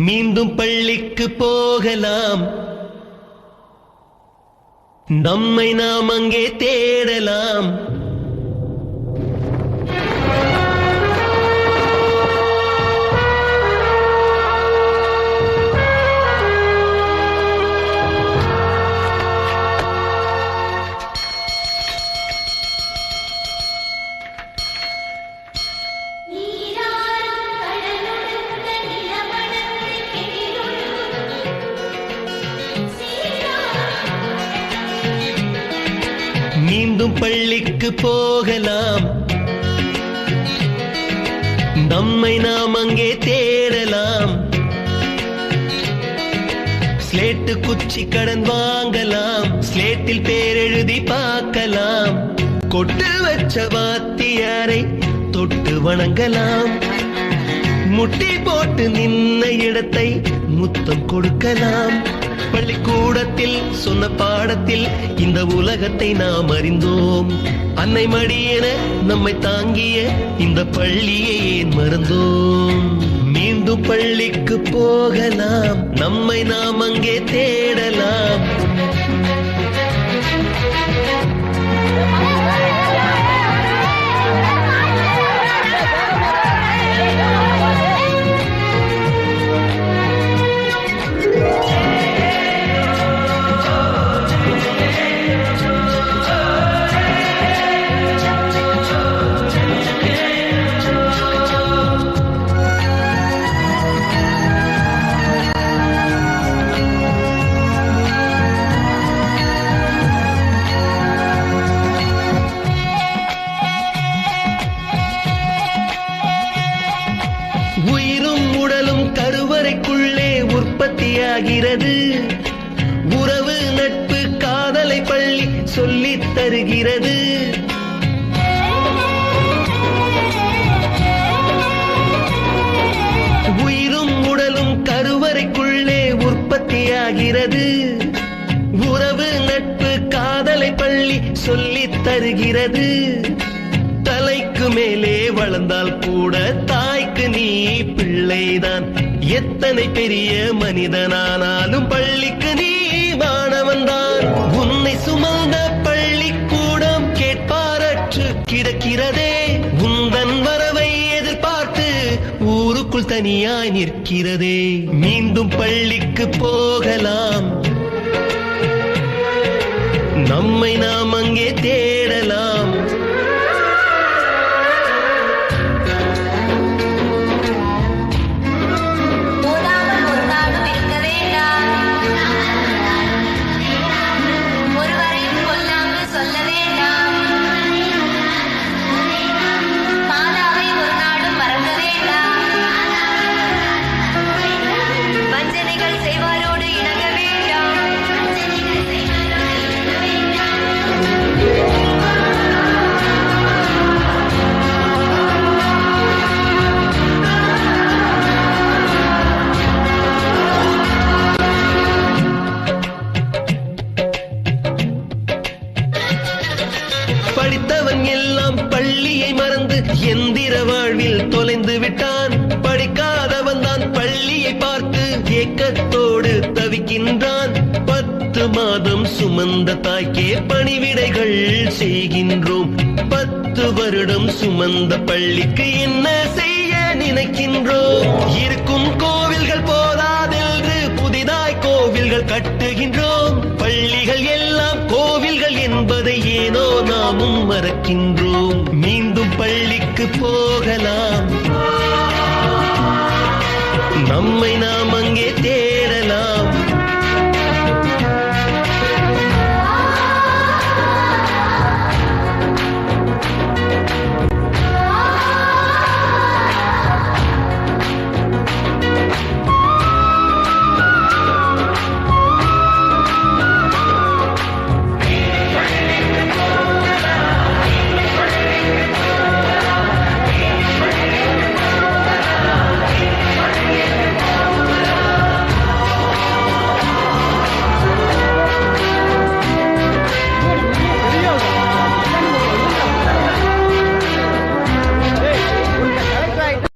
மீண்டும் பள்ளிக்கு போகலாம், நம்மை நாம் அங்கே தேடலாம். மீண்டும் பள்ளிக்கு போகலாம், நம்மை நாம் அங்கே தேடலாம். ஸ்லேட்டு குச்சி கடன் வாங்கலாம், ஸ்லேட்டில் பேரெழுதி பார்க்கலாம். கொட்டு வச்ச வாத்தியாரை தொட்டு வணங்கலாம், முட்டி போட்டு நின்ன இடத்தை முத்தம் கொடுக்கலாம். பள்ளிக்கூடத்தில் சொன்ன பாடத்தில் இந்த உலகத்தை நாம் அறிந்தோம். அன்னை மடியென நம்மை தாங்கிய இந்த பள்ளியை ஏன் மறந்தோம்? மீண்டும் பள்ளிக்கு போகலாம், நம்மை நாம் அங்கே தேடலாம். உயிரும் உடலும் கருவறைக்குள்ளே உற்பத்தியாகிறது. உறவு நட்பு காதலை பள்ளி சொல்லித் தருகிறது. உயிரும் உடலும் கருவறைக்குள்ளே உற்பத்தியாகிறது. உறவு நட்பு காதலை பள்ளி சொல்லித் தருகிறது. தலைக்கு மேலே வளர்ந்தால் கூட தாய்க்கு நீ பிள்ளைதான். எத்தனை பெரிய மனிதனானாலும் பள்ளிக்கு நீ மாணவன்தான். உன்னை சுமந்த பள்ளிக்கூடம் கேட்பாரற்று கிடக்கிறதே. உந்தன் வரவை எதிர்பார்த்து ஊருக்குள் தனியாய் நிற்கிறதே. மீண்டும் பள்ளிக்கு போகலாம், நம்மை நாம் அங்கே தேடலாம். படித்தவன் எல்லாம் பள்ளியை மறந்து எந்திர வாழ்வில் தொலைந்து விட்டான். படிக்காதவன் தான் பள்ளியை பார்த்து ஏக்கத்தோடு தவிக்கின்றான். 10 மாதம் சுமந்த தாய்க்கே பணிவிடைகள் செய்கின்றோம். 10 வருடம் சுமந்த பள்ளிக்கு என்ன செய்ய நினைக்கின்றோம்? இருக்கும் கோவில்கள் போதாதென்று புதிதாய் கோவில்கள் கட்டுகின்றோம். பள்ளிகள் எல்லாம் கோவில்கள் என்பதை ஏனோ நாமும் மறக்கின்றோம். மீண்டும் பள்ளிக்கு போகலாம், நம்மை நாம் அங்கே